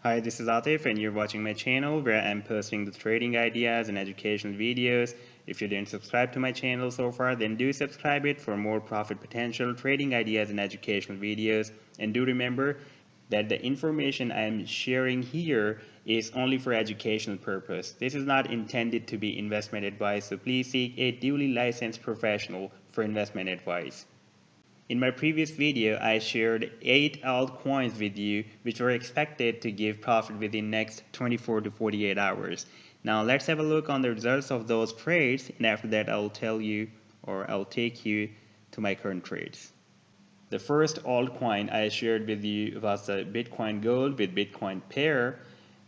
Hi, this is Atif and you're watching my channel where I'm posting the trading ideas and educational videos. If you didn't subscribe to my channel so far, then do subscribe it for more profit potential, trading ideas and educational videos. And do remember that the information I'm sharing here is only for educational purpose. This is not intended to be investment advice, so please seek a duly licensed professional for investment advice. In my previous video, I shared 8 altcoins with you which were expected to give profit within next 24 to 48 hours. Now let's have a look on the results of those trades, and after that I'll tell you, or I'll take you to my current trades. The first altcoin I shared with you was the Bitcoin Gold with Bitcoin pair,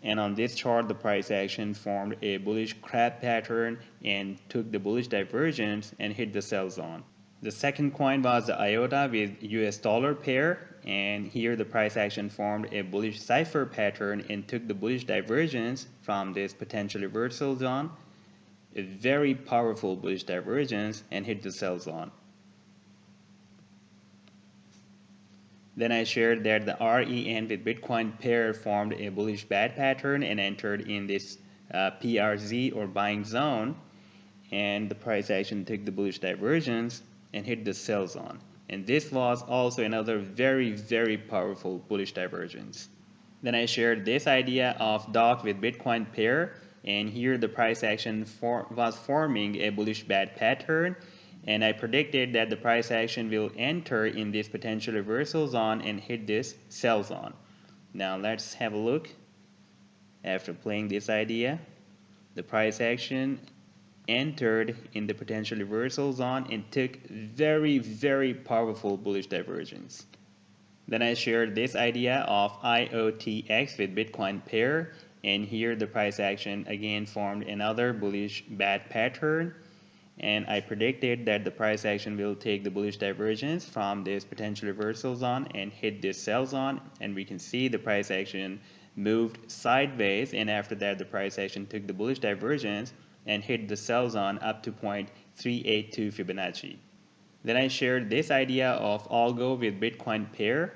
and on this chart the price action formed a bullish crab pattern and took the bullish divergence and hit the sell zone. The second coin was the IOTA with US dollar pair, and here the price action formed a bullish cipher pattern and took the bullish divergence from this potential reversal zone, a very powerful bullish divergence, and hit the sell zone. Then I shared that the REN with Bitcoin pair formed a bullish bad pattern and entered in this PRZ or buying zone, and the price action took the bullish divergence and hit the sell zone. And this was also another very powerful bullish divergence. Then I shared this idea of DOC with Bitcoin pair, and here the price action was forming a bullish bad pattern, and I predicted that the price action will enter in this potential reversal zone and hit this sell zone. Now let's have a look. After playing this idea, the price action entered in the potential reversal zone and took very powerful bullish divergence. Then I shared this idea of IOTX with Bitcoin pair, and here the price action again formed another bullish bad pattern, and I predicted that the price action will take the bullish divergence from this potential reversal zone and hit this sell zone, and we can see the price action moved sideways, and after that the price action took the bullish divergence and hit the sell zone up to 0.382 Fibonacci. Then I shared this idea of algo with Bitcoin pair,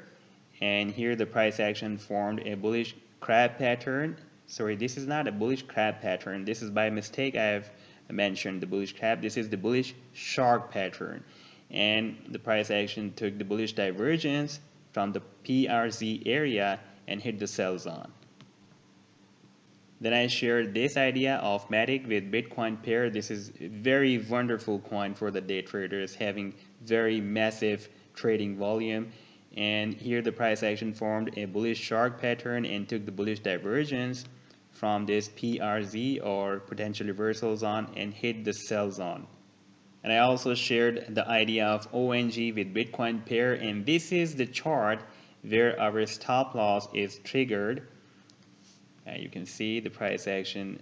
and here the price action formed a bullish crab pattern. Sorry, this is not a bullish crab pattern. This is by mistake I have mentioned the bullish crab. This is the bullish shark pattern. And the price action took the bullish divergence from the PRZ area and hit the sell zone. Then I shared this idea of Matic with Bitcoin pair. This is a very wonderful coin for the day traders, having very massive trading volume. And here the price action formed a bullish shark pattern and took the bullish divergence from this PRZ or potential reversal zone and hit the sell zone. And I also shared the idea of ONG with Bitcoin pair, and this is the chart where our stop loss is triggered. You can see the price action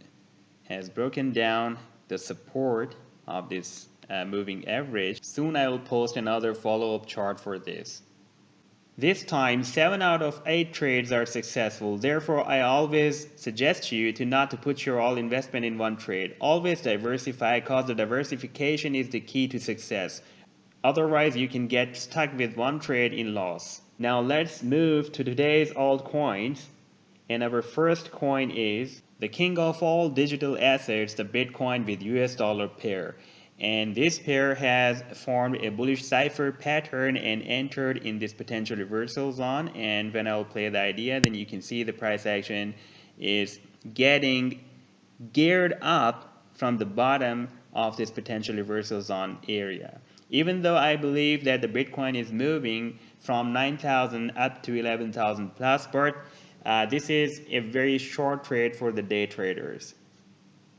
has broken down the support of this moving average. Soon I will post another follow-up chart for this. This time 7 out of 8 trades are successful. Therefore I always suggest you to not to put your all investment in one trade. Always diversify, because the diversification is the key to success. Otherwise you can get stuck with one trade in loss. Now let's move to today's altcoins. And our first coin is the king of all digital assets, the Bitcoin with US dollar pair. And this pair has formed a bullish cipher pattern and entered in this potential reversal zone. And when I'll play the idea, then you can see the price action is getting geared up from the bottom of this potential reversal zone area. Even though I believe that the Bitcoin is moving from 9,000 up to 11,000 plus, but this is a very short trade for the day traders.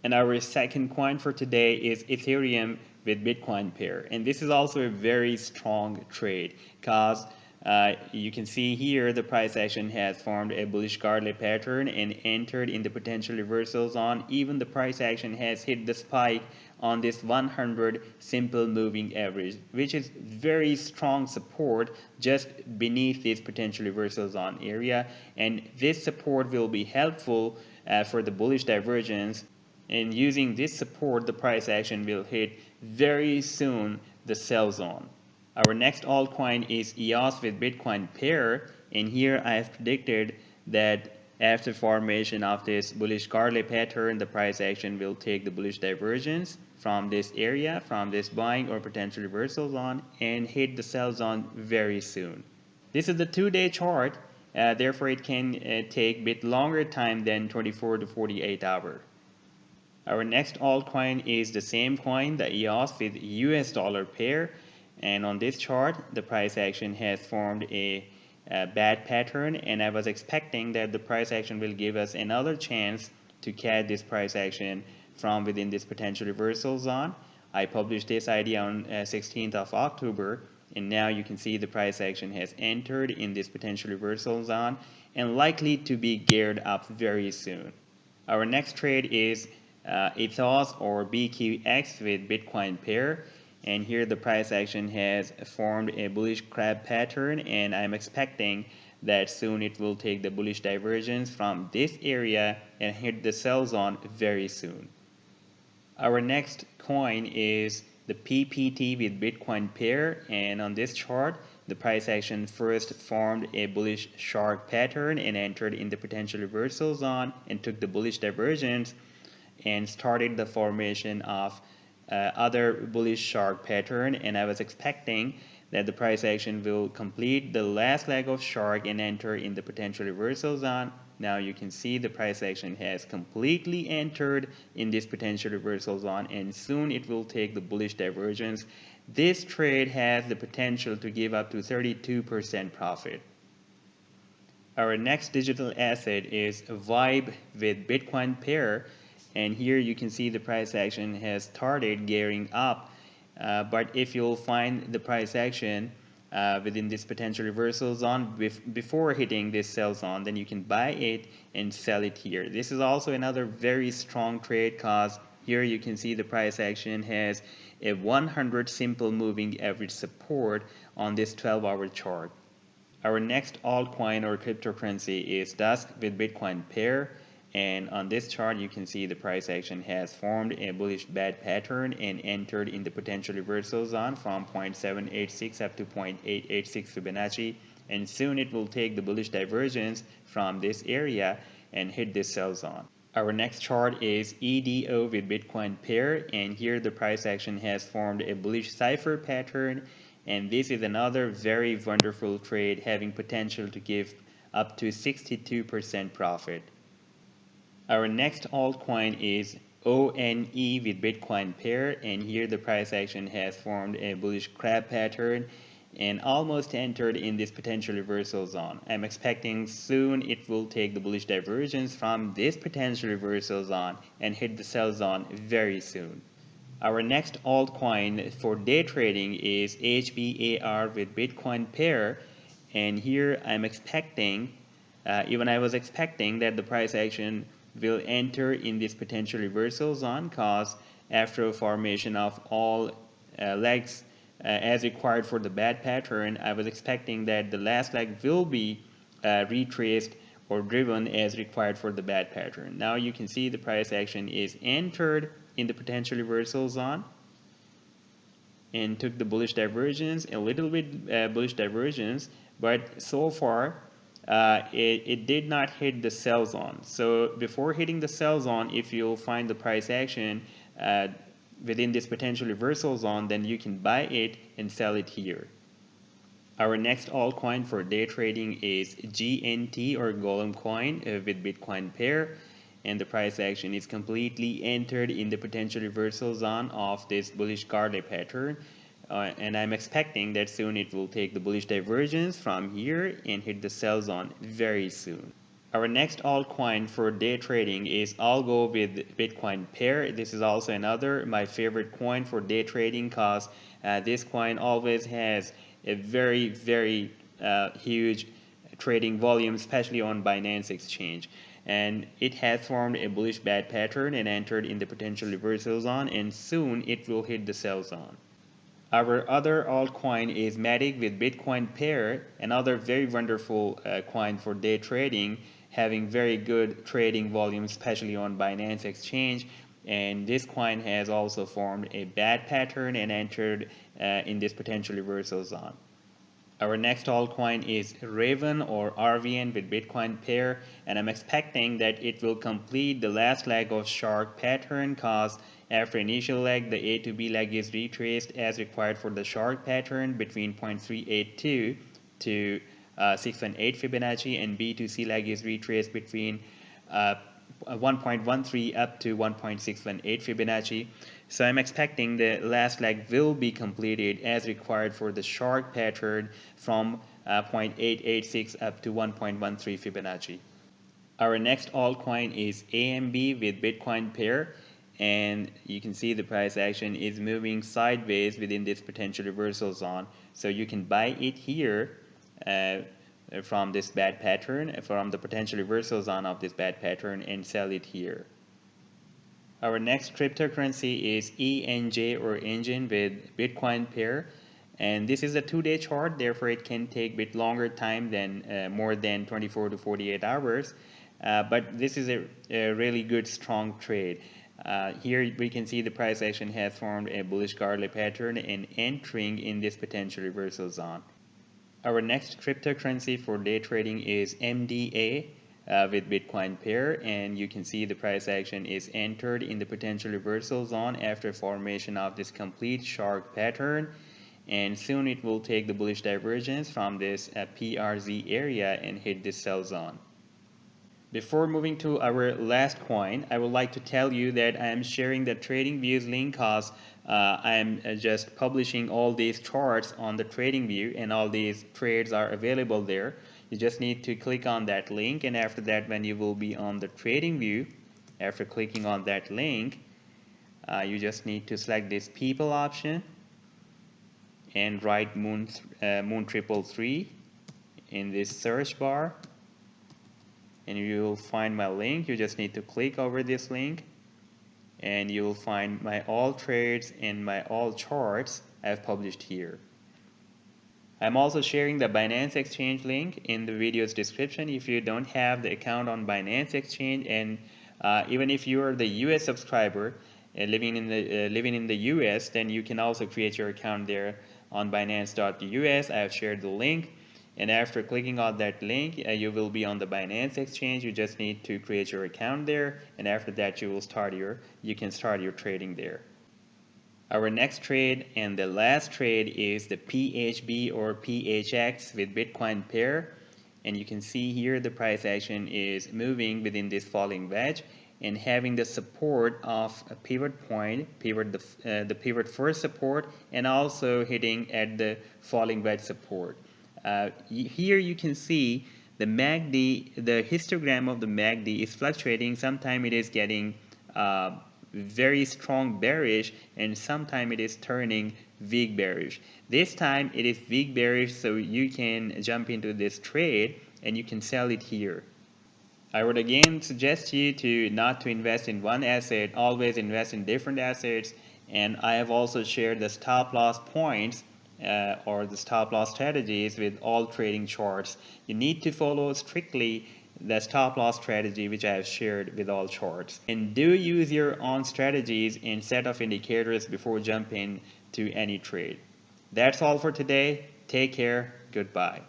And our second coin for today is Ethereum with Bitcoin pair. And this is also a very strong trade, because you can see here the price action has formed a bullish Gartley pattern and entered in the potential reversal zone. Even the price action has hit the spike on this 100 simple moving average, which is very strong support just beneath this potential reversal zone area. And this support will be helpful for the bullish divergence. And using this support, the price action will hit very soon the sell zone. Our next altcoin is EOS with Bitcoin pair, and here I have predicted that After formation of this bullish garlic pattern, the price action will take the bullish divergence from this area, from this buying or potential reversal zone, and hit the sell zone very soon. This is the 2-day chart, therefore it can take a bit longer time than 24 to 48 hours. Our next altcoin is the same coin, the EOS with US dollar pair, and on this chart the price action has formed a bad pattern, and I was expecting that the price action will give us another chance to catch this price action from within this potential reversal zone. I published this idea on 16th of October, and now you can see the price action has entered in this potential reversal zone and likely to be geared up very soon. Our next trade is Ethos or BQX with Bitcoin pair, and here the price action has formed a bullish crab pattern, and I'm expecting that soon it will take the bullish divergence from this area and hit the sell zone very soon. Our next coin is the PPT with Bitcoin pair, and on this chart the price action first formed a bullish shark pattern and entered in the potential reversal zone and took the bullish divergence and started the formation of other bullish shark pattern, and I was expecting that the price action will complete the last leg of shark and enter in the potential reversal zone. Now you can see the price action has completely entered in this potential reversal zone, and soon it will take the bullish divergence. This trade has the potential to give up to 32% profit. Our next digital asset is Vibe with Bitcoin pair, and here you can see the price action has started gearing up, but if you'll find the price action within this potential reversal zone before hitting this sell zone, then you can buy it and sell it here. This is also another very strong trade because here you can see the price action has a 100 simple moving average support on this 12-hour chart. Our next altcoin or cryptocurrency is Dusk with Bitcoin pair, and on this chart you can see the price action has formed a bullish bad pattern and entered in the potential reversal zone from 0.786 up to 0.886 Fibonacci, and soon it will take the bullish divergence from this area and hit this sell zone. Our next chart is EDO with Bitcoin pair, and here the price action has formed a bullish cipher pattern, and this is another very wonderful trade having potential to give up to 62% profit. Our next altcoin is ONE with Bitcoin pair, and here the price action has formed a bullish crab pattern and almost entered in this potential reversal zone. I'm expecting soon it will take the bullish divergence from this potential reversal zone and hit the sell zone very soon. Our next altcoin for day trading is HBAR with Bitcoin pair, and here I'm expecting, even I was expecting that the price action will enter in this potential reversal zone because after formation of all legs as required for the bad pattern, I was expecting that the last leg will be retraced or driven as required for the bad pattern. Now you can see the price action is entered in the potential reversal zone and took the bullish divergence, a little bit bullish divergence, but so far it did not hit the sell zone. So before hitting the sell zone, if you'll find the price action within this potential reversal zone, then you can buy it and sell it here. Our next altcoin for day trading is GNT or Golem coin with Bitcoin pair, and the price action is completely entered in the potential reversal zone of this bullish garlic pattern, and I'm expecting that soon it will take the bullish divergence from here and hit the sell zone very soon. Our next altcoin for day trading is Algo with Bitcoin pair. This is also another my favorite coin for day trading because this coin always has a very huge trading volume, especially on Binance exchange, and it has formed a bullish bad pattern and entered in the potential reversal zone, and soon it will hit the sell zone. Our other altcoin is Matic with Bitcoin pair, another very wonderful coin for day trading, having very good trading volume, especially on Binance exchange. And this coin has also formed a bad pattern and entered in this potential reversal zone. Our next altcoin is Raven or RVN with Bitcoin pair, and I'm expecting that it will complete the last leg of shark pattern cause after initial leg the A to B leg is retraced as required for the shark pattern between 0.382 to 618 Fibonacci, and B to C leg is retraced between 1.13 up to 1.618 Fibonacci. So I'm expecting the last leg will be completed as required for the shark pattern from 0.886 up to 1.13 Fibonacci. Our next altcoin is AMB with Bitcoin pair, and you can see the price action is moving sideways within this potential reversal zone. So you can buy it here uh, from this bad pattern, from the potential reversal zone of this bad pattern, and sell it here. Our next cryptocurrency is ENJ or Engine with Bitcoin pair, and this is a 2-day chart, therefore it can take a bit longer time than more than 24 to 48 hours, but this is a really good strong trade. Here we can see the price action has formed a bullish garlic pattern and entering in this potential reversal zone. Our next cryptocurrency for day trading is MDA with Bitcoin pair, and you can see the price action is entered in the potential reversal zone after formation of this complete shark pattern, and soon it will take the bullish divergence from this PRZ area and hit this sell zone. Before moving to our last coin, I would like to tell you that I am sharing the Tradingview's link cause I am just publishing all these charts on the Tradingview, and all these trades are available there. You just need to click on that link, and after that, when you will be on the Tradingview, after clicking on that link, you just need to select this people option and write moon 333 in this search bar, and you will find my link. You just need to click over this link and you will find my all trades and my all charts I've published here. I'm also sharing the Binance Exchange link in the video's description if you don't have the account on Binance Exchange, and even if you are the US subscriber living in the US, then you can also create your account there on Binance.us. I have shared the link, and after clicking on that link, you will be on the Binance Exchange. You just need to create your account there, and after that you can start your trading there. Our next trade and the last trade is the PHB or PHX with Bitcoin pair, and you can see here the price action is moving within this falling wedge and having the support of a pivot point, the pivot first support, and also hitting at the falling wedge support. Here you can see the MACD, the histogram of the MACD is fluctuating. Sometimes it is getting very strong bearish, and sometimes it is turning weak bearish. This time it is weak bearish, so you can jump into this trade and you can sell it here. I would again suggest you to not to invest in one asset, always invest in different assets, and I have also shared the stop loss points or the stop loss strategies with all trading charts. You need to follow strictly the stop loss strategy which I have shared with all charts. And do use your own strategies and set of indicators before jumping to any trade. That's all for today. Take care. Goodbye.